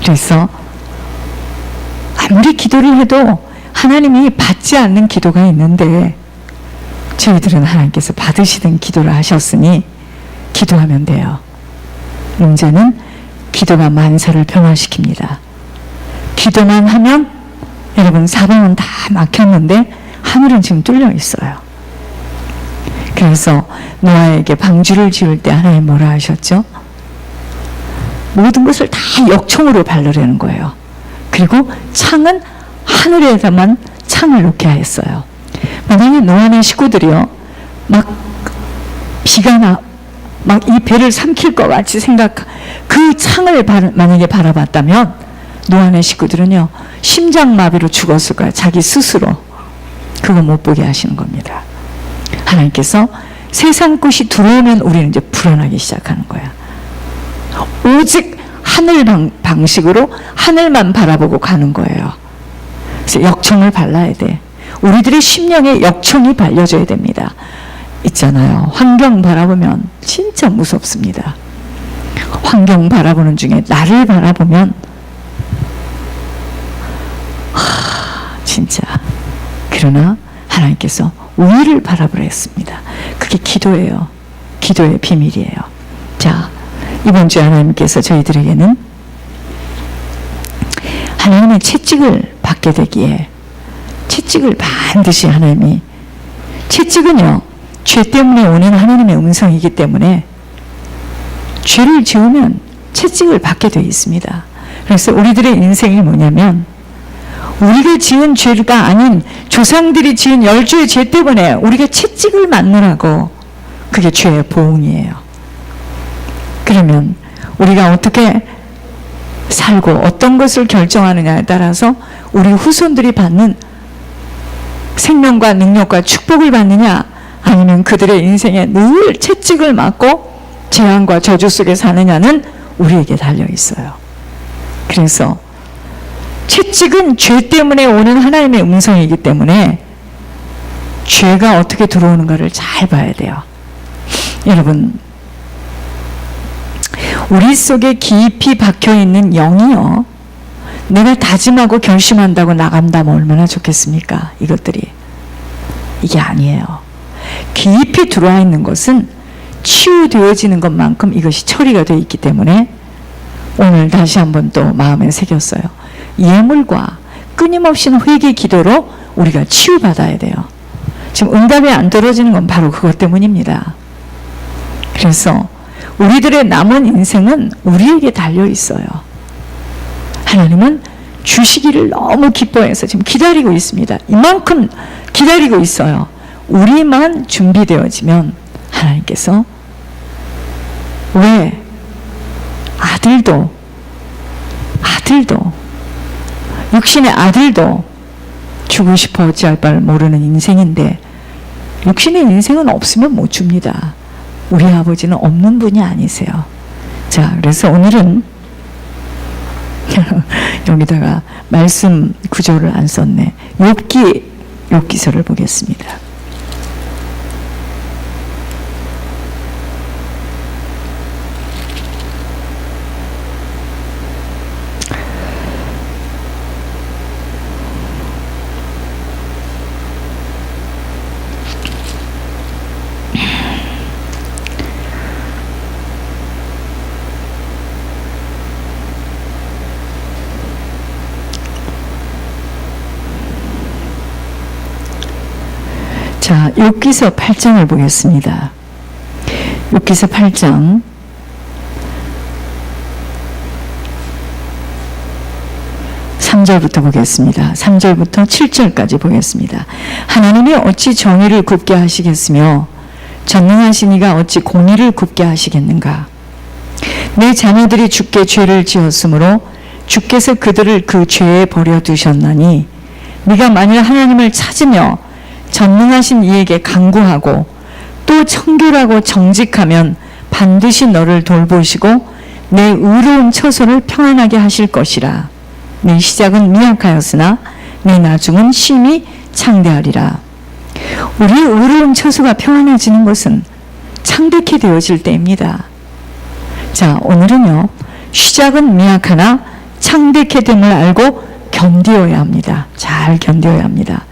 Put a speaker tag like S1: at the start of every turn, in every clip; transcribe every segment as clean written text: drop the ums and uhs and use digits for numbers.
S1: 그래서 아무리 기도를 해도 하나님이 받지 않는 기도가 있는데 저희들은 하나님께서 받으시던 기도를 하셨으니 기도하면 돼요. 문제는 기도가 만사를 변화시킵니다. 기도만 하면 여러분 사방은 다 막혔는데 하늘은 지금 뚫려 있어요. 그래서 노아에게 방주를 지을 때 하나님 뭐라 하셨죠? 모든 것을 다 역청으로 바르라는 거예요. 그리고 창은 하늘에다만 창을 놓게 하였어요. 만약에 노아의 식구들이요 막 비가 막 이 배를 삼킬 것 같이 그 창을 만약에 바라봤다면 노아의 식구들은요 심장마비로 죽었을 거야. 자기 스스로. 그거 못 보게 하시는 겁니다. 하나님께서 세상 것이 들어오면 우리는 이제 불안하기 시작하는 거야. 오직 하늘 방식으로 하늘만 바라보고 가는 거예요. 그래서 역청을 발라야 돼. 우리들의 심령에 역청이 발려져야 됩니다. 있잖아요. 환경 바라보면 진짜 무섭습니다. 환경 바라보는 중에 나를 바라보면 진짜. 그러나 하나님께서 우리를 바라보라 했습니다. 그게 기도예요. 기도의 비밀이에요. 자, 이번 주에 하나님께서 저희들에게는 하나님의 채찍을 받게 되기에 채찍을 반드시 하나님이 채찍은요 죄 때문에 오는 하나님의 음성이기 때문에 죄를 지으면 채찍을 받게 되어 있습니다. 그래서 우리들의 인생이 뭐냐면 우리가 지은 죄가 아닌 조상들이 지은 열주의 죄 때문에 우리가 채찍을 맞느라고 그게 죄의 보응이에요. 그러면 우리가 어떻게 살고 어떤 것을 결정하느냐에 따라서 우리 후손들이 받는 생명과 능력과 축복을 받느냐 아니면 그들의 인생에 늘 채찍을 맞고 재앙과 저주 속에 사느냐는 우리에게 달려 있어요. 그래서 채찍은 죄 때문에 오는 하나님의 음성이기 때문에 죄가 어떻게 들어오는가를 잘 봐야 돼요. 여러분, 우리 속에 깊이 박혀있는 영이요 내가 다짐하고 결심한다고 나간다면 얼마나 좋겠습니까? 이것들이 이게 아니에요. 깊이 들어와 있는 것은 치유되어지는 것만큼 이것이 처리가 되어 있기 때문에 오늘 다시 한번 또 마음에 새겼어요. 예물과 끊임없이 회개 기도로 우리가 치유받아야 돼요. 지금 응답이 안 떨어지는 건 바로 그것 때문입니다. 그래서 우리들의 남은 인생은 우리에게 달려 있어요. 하나님은 주시기를 너무 기뻐해서 지금 기다리고 있습니다. 이만큼 기다리고 있어요. 우리만 준비되어지면 하나님께서 왜 아들도 육신의 아들도 주고 싶어 어찌할 바를 모르는 인생인데 육신의 인생은 없으면 못 줍니다. 우리 아버지는 없는 분이 아니세요. 자, 그래서 오늘은 여기다가 말씀 구조를 안 썼네. 욥기서를 보겠습니다. 자, 욥기서 8장을 보겠습니다. 욥기서 8장 3절부터 보겠습니다. 3절부터 7절까지 보겠습니다. 하나님이 어찌 정의를 굽게 하시겠으며 전능하신 이가 어찌 공의를 굽게 하시겠는가. 내 자녀들이 주께 죄를 지었으므로 주께서 그들을 그 죄에 버려두셨나니 네가 만일 하나님을 찾으며 전능하신 이에게 간구하고 또 청결하고 정직하면 반드시 너를 돌보시고 내 의로운 처소를 평안하게 하실 것이라. 내 시작은 미약하였으나 내 나중은 심히 창대하리라. 우리의 의로운 처소가 평안해지는 것은 창백히 되어질 때입니다. 자, 오늘은요, 시작은 미약하나 창대케 됨을 알고 견디어야 합니다. 잘 견디어야 합니다.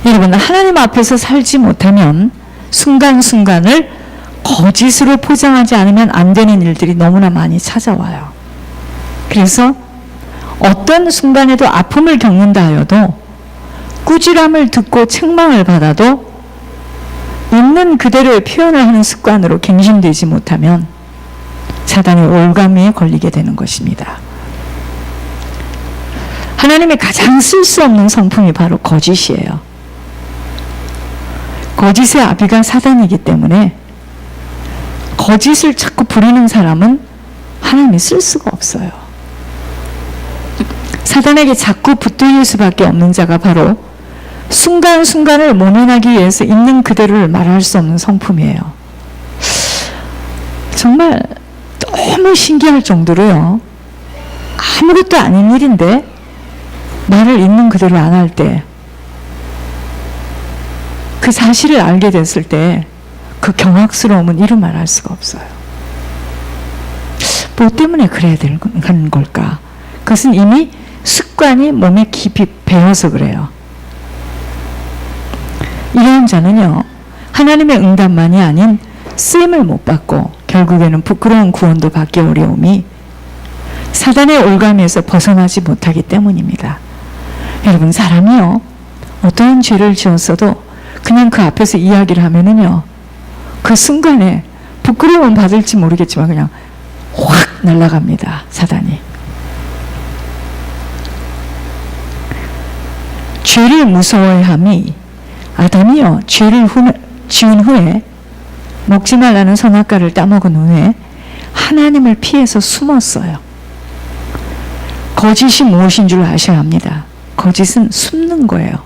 S1: 여러분, 하나님 앞에서 살지 못하면 순간순간을 거짓으로 포장하지 않으면 안 되는 일들이 너무나 많이 찾아와요. 그래서 어떤 순간에도 아픔을 겪는다 하여도, 꾸지람을 듣고 책망을 받아도 있는 그대로의 표현을 하는 습관으로 갱신되지 못하면 사단의 올가미에 걸리게 되는 것입니다. 하나님의 가장 쓸 수 없는 성품이 바로 거짓이에요. 거짓의 아비가 사단이기 때문에 거짓을 자꾸 부리는 사람은 하나님이 쓸 수가 없어요. 사단에게 자꾸 붙들릴 수밖에 없는 자가 바로 순간순간을 모면하기 위해서 있는 그대로를 말할 수 없는 성품이에요. 정말 너무 신기할 정도로요. 아무것도 아닌 일인데 말을 있는 그대로 안 할 때, 그 사실을 알게 됐을 때 그 경악스러움은 이루 말할 수가 없어요. 뭐 때문에 그래야 되는 걸까? 그것은 이미 습관이 몸에 깊이 배어서 그래요. 이런 자는요, 하나님의 응답만이 아닌 쓰임을 못 받고 결국에는 부끄러운 구원도 받기 어려움이 사단의 올가미에서 벗어나지 못하기 때문입니다. 여러분, 사람이요, 어떠한 죄를 지었어도 그냥 그 앞에서 이야기를 하면은요, 그 순간에 부끄러움 받을지 모르겠지만 그냥 확 날아갑니다, 사단이. 죄를 무서워함이, 아담이요, 죄를 지은 후에 먹지 말라는 선악과를 따먹은 후에 하나님을 피해서 숨었어요. 거짓이 무엇인 줄 아셔야 합니다. 거짓은 숨는 거예요.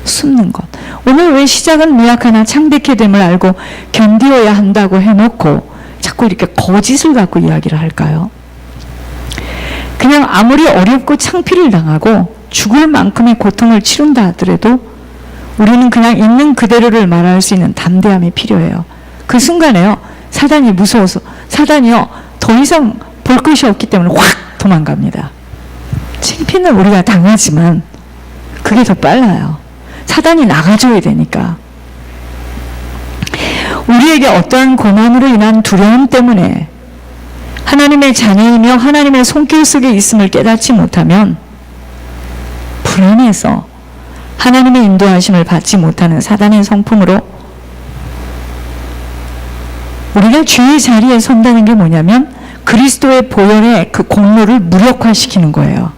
S1: 숨는 것. 오늘 왜 시작은 미약하나 창대케 됨을 알고 견디어야 한다고 해놓고 자꾸 이렇게 거짓을 갖고 이야기를 할까요? 그냥 아무리 어렵고 창피를 당하고 죽을 만큼의 고통을 치른다 하더라도 우리는 그냥 있는 그대로를 말할 수 있는 담대함이 필요해요. 그 순간에요, 사단이 무서워서, 사단이요, 더 이상 볼 것이 없기 때문에 확 도망갑니다. 창피는 우리가 당하지만 그게 더 빨라요. 사단이 나가줘야 되니까. 우리에게 어떠한 고난으로 인한 두려움 때문에 하나님의 자녀이며 하나님의 손길 속에 있음을 깨닫지 못하면 불안해서 하나님의 인도하심을 받지 못하는 사단의 성품으로 우리가 주의 자리에 선다는 게 뭐냐면 그리스도의 보혈의 그 공로를 무력화시키는 거예요.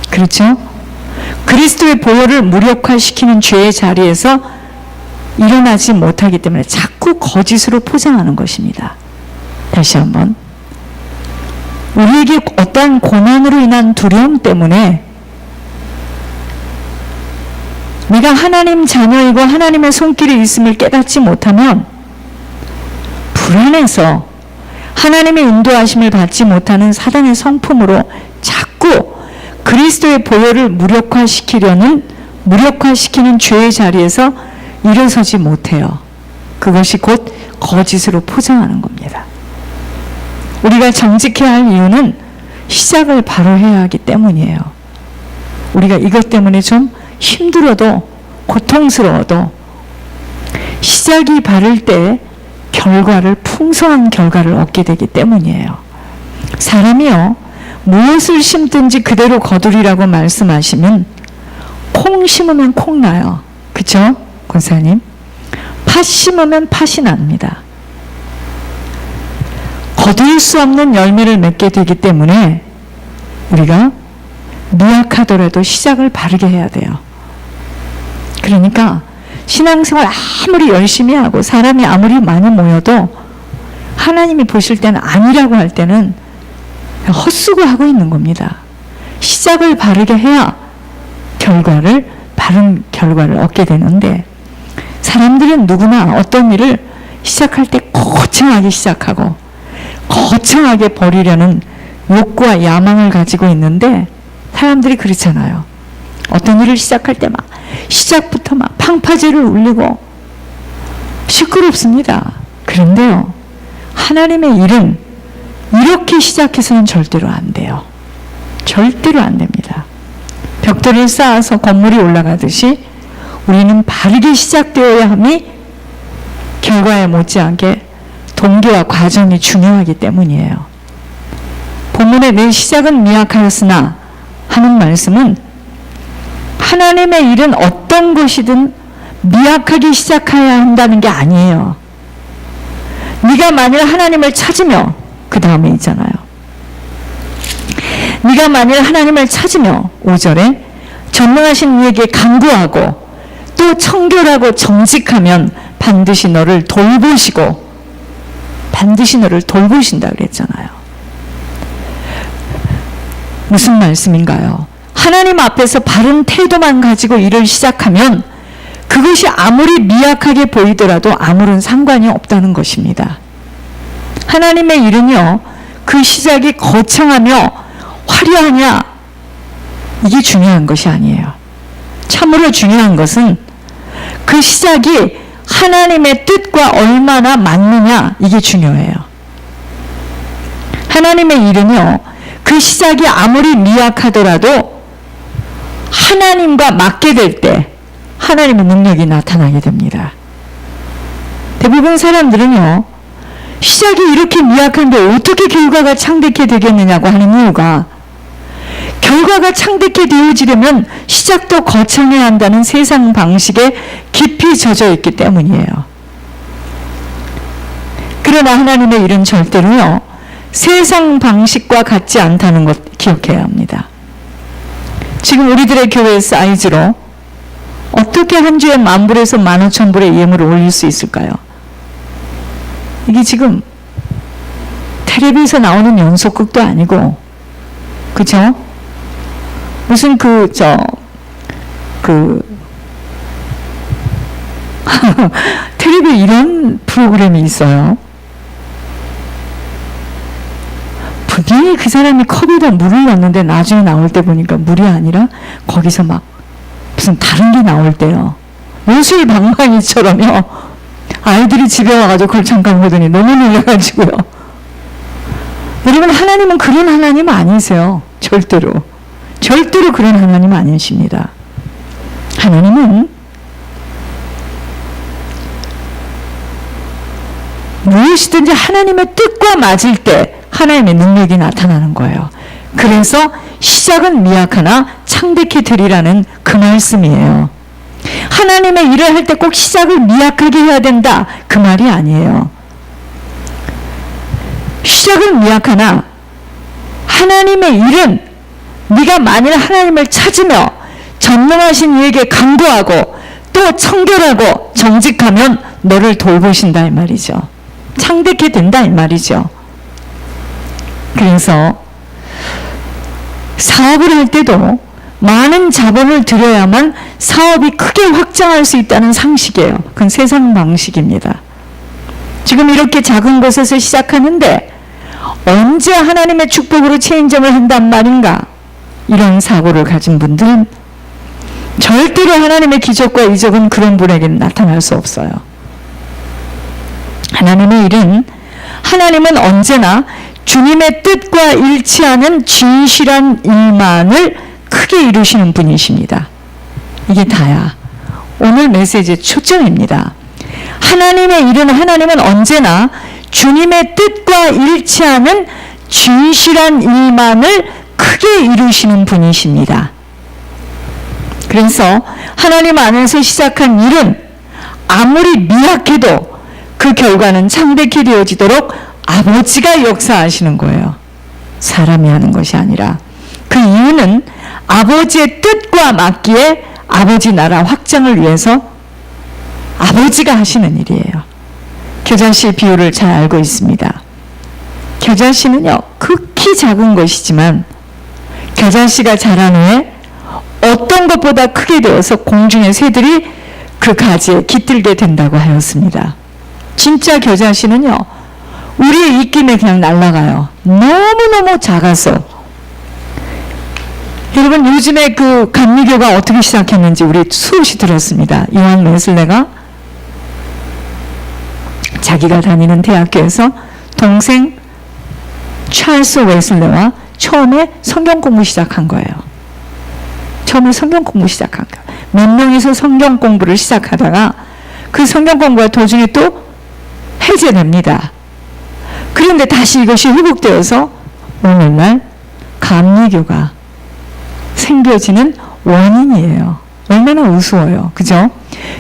S1: 그렇죠? 그리스도의 보혈을 무력화시키는 죄의 자리에서 일어나지 못하기 때문에 자꾸 거짓으로 포장하는 것입니다. 다시 한번, 우리에게 어떠한 고난으로 인한 두려움 때문에 내가 하나님 자녀이고 하나님의 손길에 있음을 깨닫지 못하면 불안해서 하나님의 인도하심을 받지 못하는 사단의 성품으로 자꾸 그리스도의 보혈을 무력화시키는 죄의 자리에서 일어서지 못해요. 그것이 곧 거짓으로 포장하는 겁니다. 우리가 정직해야 할 이유는 시작을 바로 해야 하기 때문이에요. 우리가 이것 때문에 좀 힘들어도 고통스러워도 시작이 바를 때 풍성한 결과를 얻게 되기 때문이에요. 사람이요, 무엇을 심든지 그대로 거두리라고 말씀하시면 콩 심으면 콩 나요. 그쵸? 권사님? 팥 심으면 팥이 납니다. 거둘 수 없는 열매를 맺게 되기 때문에 우리가 미약하더라도 시작을 바르게 해야 돼요. 그러니까 신앙생활 아무리 열심히 하고 사람이 아무리 많이 모여도 하나님이 보실 때는 아니라고 할 때는 헛수고하고 있는 겁니다. 시작을 바르게 해야 바른 결과를 얻게 되는데, 사람들은 누구나 어떤 일을 시작할 때 거창하게 시작하고 거창하게 버리려는 욕구와 야망을 가지고 있는데, 사람들이 그렇잖아요. 어떤 일을 시작할 때 시작부터 팡파제를 울리고 시끄럽습니다. 그런데요, 하나님의 일은 이렇게 시작해서는 절대로 안 돼요. 절대로 안 됩니다. 벽돌을 쌓아서 건물이 올라가듯이 우리는 바르게 시작되어야 함이 결과에 못지않게 동기와 과정이 중요하기 때문이에요. 본문의 내 시작은 미약하였으나 하는 말씀은 하나님의 일은 어떤 것이든 미약하게 시작해야 한다는 게 아니에요. 네가 만일 하나님을 찾으며, 그 다음에 있잖아요. 네가 만일 하나님을 찾으며 5절에 전능하신 이에게 간구하고 또 청결하고 정직하면 반드시 너를 돌보시고, 반드시 너를 돌보신다 그랬잖아요. 무슨 말씀인가요? 하나님 앞에서 바른 태도만 가지고 일을 시작하면 그것이 아무리 미약하게 보이더라도 아무런 상관이 없다는 것입니다. 하나님의 일은요, 그 시작이 거창하며 화려하냐, 이게 중요한 것이 아니에요. 참으로 중요한 것은 그 시작이 하나님의 뜻과 얼마나 맞느냐, 이게 중요해요. 하나님의 일은요, 그 시작이 아무리 미약하더라도 하나님과 맞게 될 때 하나님의 능력이 나타나게 됩니다. 대부분 사람들은요, 시작이 이렇게 미약한데 어떻게 결과가 창대케 되겠느냐고 하는 이유가, 결과가 창대케 되어지려면 시작도 거창해야 한다는 세상 방식에 깊이 젖어 있기 때문이에요. 그러나 하나님의 일은 절대로요, 세상 방식과 같지 않다는 것 기억해야 합니다. 지금 우리들의 교회 사이즈로 어떻게 한 주에 10,000불에서 15,000불의 예물을 올릴 수 있을까요? 이게 지금 텔레비에서 나오는 연속극도 아니고, 그죠? 무슨 텔레비 이런 프로그램이 있어요. 분명히 그 사람이 컵에다 물을 넣었는데 나중에 나올 때 보니까 물이 아니라 거기서 막 무슨 다른 게 나올 때요. 요술 방망이처럼요. 아이들이 집에 와가지고 그걸 잠깐 보더니 너무 놀라가지고요. 여러분, 하나님은 그런 하나님 아니세요. 절대로. 절대로 그런 하나님 아니십니다. 하나님은 무엇이든지 하나님의 뜻과 맞을 때 하나님의 능력이 나타나는 거예요. 그래서 시작은 미약하나 창대케 되리라는 그 말씀이에요. 하나님의 일을 할 때 꼭 시작을 미약하게 해야 된다, 그 말이 아니에요. 시작은 미약하나 하나님의 일은 네가 만일 하나님을 찾으며 전능하신 이에게 간구하고 또 청결하고 정직하면 너를 돌보신다 이 말이죠. 창대케 된다 이 말이죠. 그래서 사업을 할 때도 많은 자본을 들여야만 사업이 크게 확장할 수 있다는 상식이에요. 그건 세상 방식입니다. 지금 이렇게 작은 것에서 시작하는데 언제 하나님의 축복으로 체인점을 한단 말인가? 이런 사고를 가진 분들은 절대로 하나님의 기적과 이적은 그런 분에게는 나타날 수 없어요. 하나님의 일은, 하나님은 언제나 주님의 뜻과 일치하는 진실한 일만을 크게 이루시는 분이십니다. 이게 다야. 오늘 메시지의 초점입니다. 하나님의 일은, 하나님은 언제나 주님의 뜻과 일치하는 진실한 일만을 크게 이루시는 분이십니다. 그래서 하나님 안에서 시작한 일은 아무리 미약해도 그 결과는 창대케 되어지도록 아버지가 역사하시는 거예요. 사람이 하는 것이 아니라. 그 이유는 아버지의 뜻과 맞기에 아버지 나라 확장을 위해서 아버지가 하시는 일이에요. 겨자씨 비유를 잘 알고 있습니다. 겨자씨는요, 극히 작은 것이지만 겨자씨가 자란 후에 어떤 것보다 크게 되어서 공중의 새들이 그 가지에 깃들게 된다고 하였습니다. 진짜 겨자씨는요, 우리의 입김에 그냥 날아가요. 너무너무 작아서. 여러분, 요즘에 그 감리교가 어떻게 시작했는지 우리 수없이 들었습니다. 요한 웨슬레가 자기가 다니는 대학교에서 동생 찰스 웨슬레와 처음에 성경 공부 시작한 거예요. 처음에 성경 공부 시작한 거예요. 몇 명이서 성경 공부를 시작하다가 그 성경 공부가 도중에 또 해제됩니다. 그런데 다시 이것이 회복되어서 오늘날 감리교가 생겨지는 원인이에요. 얼마나 우스워요. 그죠?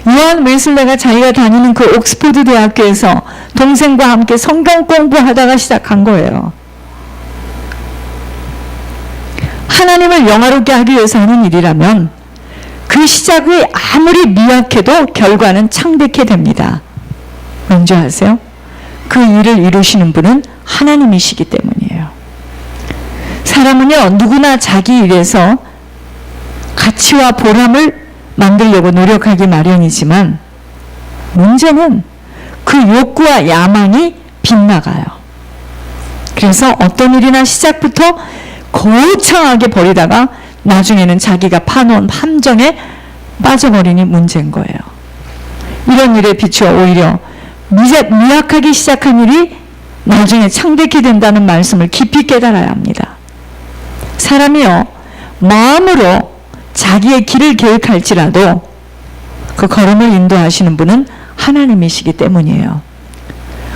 S1: 요한 웨슬레가 자기가 다니는 그 옥스퍼드 대학교에서 동생과 함께 성경 공부하다가 시작한 거예요. 하나님을 영화롭게 하기 위해서 하는 일이라면 그 시작이 아무리 미약해도 결과는 창백해 됩니다. 왠지 아세요? 그 일을 이루시는 분은 하나님이시기 때문이에요. 사람은요, 누구나 자기 일에서 가치와 보람을 만들려고 노력하기 마련이지만 문제는 그 욕구와 야망이 빗나가요. 그래서 어떤 일이나 시작부터 거창하게 버리다가 나중에는 자기가 파놓은 함정에 빠져버리니 문제인 거예요. 이런 일에 비추어 오히려 미약하게 시작한 일이 나중에 창백히 된다는 말씀을 깊이 깨달아야 합니다. 사람이요, 마음으로 자기의 길을 계획할지라도 그 걸음을 인도하시는 분은 하나님이시기 때문이에요.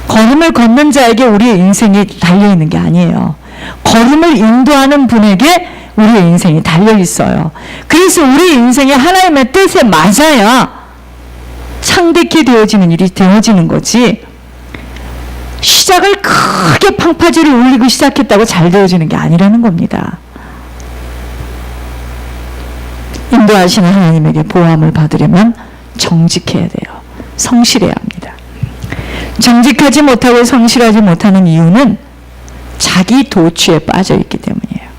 S1: 걸음을 걷는 자에게 우리의 인생이 달려있는 게 아니에요. 걸음을 인도하는 분에게 우리의 인생이 달려있어요. 그래서 우리의 인생이 하나님의 뜻에 맞아야 창백히 되어지는 일이 되어지는 거지, 시작을 크게 팡파지를 울리고 시작했다고 잘 되어지는 게 아니라는 겁니다. 인도하시는 하나님에게 보호함을 받으려면 정직해야 돼요. 성실해야 합니다. 정직하지 못하고 성실하지 못하는 이유는 자기 도취에 빠져 있기 때문이에요.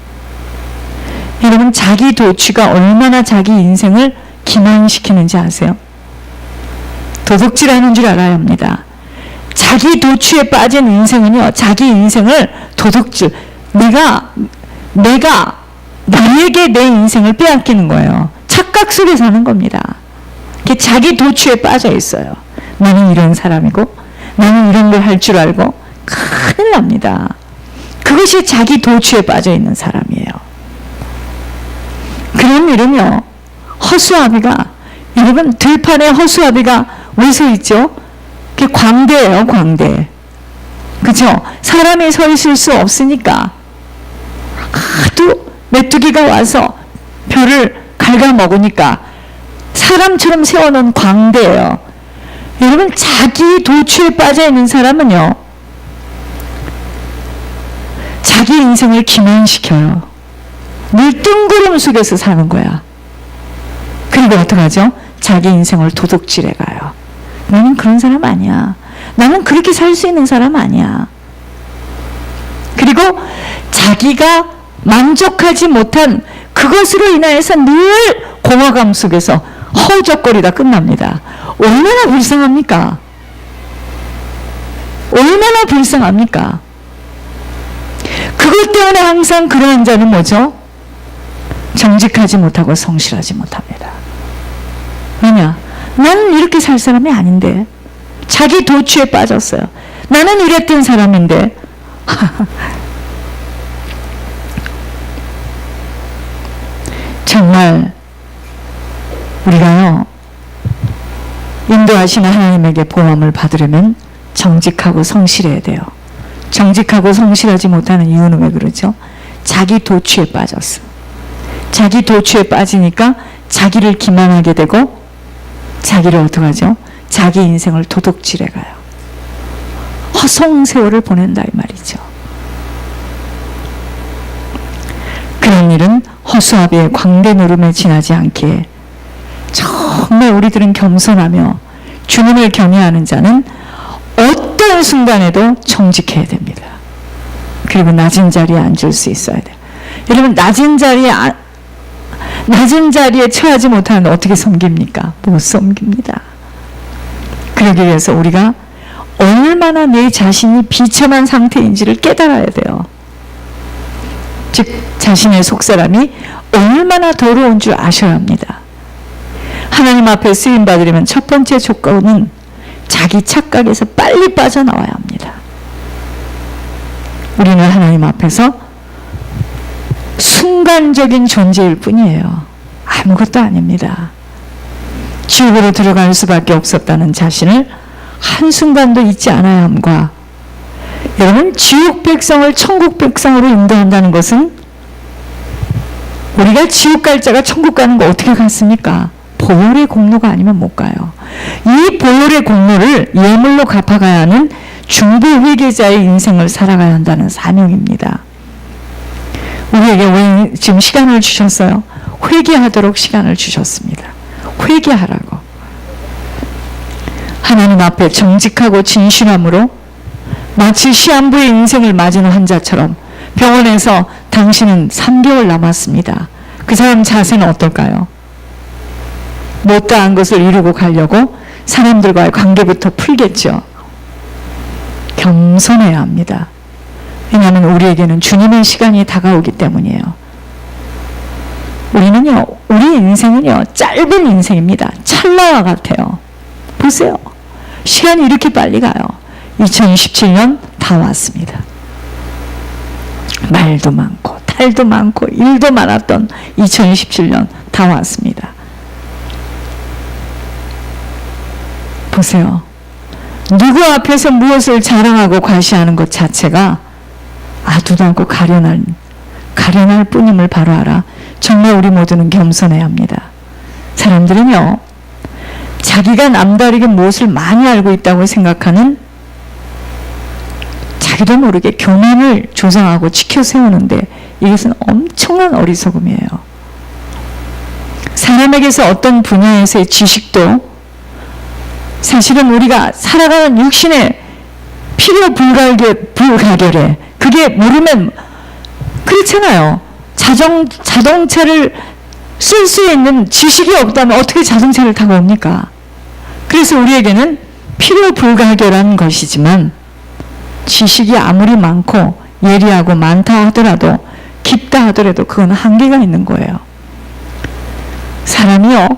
S1: 여러분, 자기 도취가 얼마나 자기 인생을 기만시키는지 아세요? 도둑질하는 줄 알아야 합니다. 자기 도취에 빠진 인생은요, 자기 인생을 도둑질, 내가 나에게 내 인생을 빼앗기는 거예요. 착각 속에 사는 겁니다. 자기 도취에 빠져 있어요. 나는 이런 사람이고 나는 이런 걸 할 줄 알고 큰일 납니다. 그것이 자기 도취에 빠져 있는 사람이에요. 그런 일은요, 허수아비가, 여러분, 들판에 허수아비가 왜 서 있죠? 그게 광대예요, 광대. 그죠? 사람이 서 있을 수 없으니까 하도 메뚜기가 와서 벼를 갉아먹으니까 사람처럼 세워놓은 광대예요. 여러분, 자기 도취에 빠져있는 사람은요, 자기 인생을 기만시켜요. 늘 뜬구름 속에서 사는 거야. 그리고 어떡하죠? 자기 인생을 도둑질해 가요. 나는 그런 사람 아니야. 나는 그렇게 살 수 있는 사람 아니야. 그리고 자기가 만족하지 못한 그것으로 인하여서 늘 공허감 속에서 허우적거리다 끝납니다. 얼마나 불쌍합니까? 얼마나 불쌍합니까? 그것 때문에 항상 그러한 자는 뭐죠? 정직하지 못하고 성실하지 못합니다. 왜냐? 나는 이렇게 살 사람이 아닌데, 자기 도취에 빠졌어요. 나는 이랬던 사람인데 정말 우리가요, 인도하시는 하나님에게 보호함을 받으려면 정직하고 성실해야 돼요. 정직하고 성실하지 못하는 이유는 왜 그러죠? 자기 도취에 빠졌어. 자기 도취에 빠지니까 자기를 기만하게 되고, 자기를 어떡하죠? 자기 인생을 도둑질해 가요. 허송세월을 보낸다 이 말이죠. 그런 일은 허수아비의 광대 노름에 지나지 않기에 정말 우리들은 겸손하며 주님을 경외하는 자는 어떤 순간에도 정직해야 됩니다. 그리고 낮은 자리에 앉을 수 있어야 돼요. 여러분, 낮은 자리에 처하지 못하는데 어떻게 섬깁니까? 못 섬깁니다. 그러기 위해서 우리가 얼마나 내 자신이 비참한 상태인지를 깨달아야 돼요. 즉, 자신의 속사람이 얼마나 더러운 줄 아셔야 합니다. 하나님 앞에 쓰임받으려면 첫 번째 조건은 자기 착각에서 빨리 빠져나와야 합니다. 우리는 하나님 앞에서 순간적인 존재일 뿐이에요. 아무것도 아닙니다. 지옥으로 들어갈 수밖에 없었다는 자신을 한순간도 잊지 않아야 함과, 여러분, 지옥 백성을 천국 백성으로 인도한다는 것은, 우리가 지옥 갈 자가 천국 가는 거 어떻게 갔습니까? 보혈의 공로가 아니면 못 가요. 이 보혈의 공로를 예물로 갚아가야 하는 중보 회개자의 인생을 살아가야 한다는 사명입니다. 우리에게 왜 지금 시간을 주셨어요? 회개하도록 시간을 주셨습니다. 회개하라고. 하나님 앞에 정직하고 진실함으로 마치 시한부의 인생을 맞은 환자처럼, 병원에서 당신은 3개월 남았습니다. 그 사람 자세는 어떨까요? 못다한 것을 이루고 가려고 사람들과의 관계부터 풀겠죠. 겸손해야 합니다. 왜냐하면 우리에게는 주님의 시간이 다가오기 때문이에요. 우리 인생은요, 짧은 인생입니다. 찰나와 같아요. 보세요. 시간이 이렇게 빨리 가요. 2017년 다 왔습니다. 말도 많고 탈도 많고 일도 많았던 2017년 다 왔습니다. 보세요. 누구 앞에서 무엇을 자랑하고 과시하는 것 자체가 아두도 않고 가련할 뿐임을 바로 알아. 정말 우리 모두는 겸손해야 합니다. 사람들은요, 자기가 남다르게 무엇을 많이 알고 있다고 생각하는, 자기도 모르게 교만을 조성하고 지켜 세우는데, 이것은 엄청난 어리석음이에요. 사람에게서 어떤 분야에서의 지식도 사실은 우리가 살아가는 육신의 필요 불가결해. 그게 모르면, 그렇잖아요. 자동차를 쓸 수 있는 지식이 없다면 어떻게 자동차를 타고 옵니까? 그래서 우리에게는 필요 불가결한 것이지만, 지식이 아무리 많고 예리하고 많다 하더라도, 깊다 하더라도 그건 한계가 있는 거예요. 사람이요,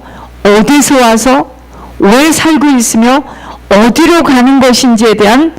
S1: 어디서 와서 왜 살고 있으며 어디로 가는 것인지에 대한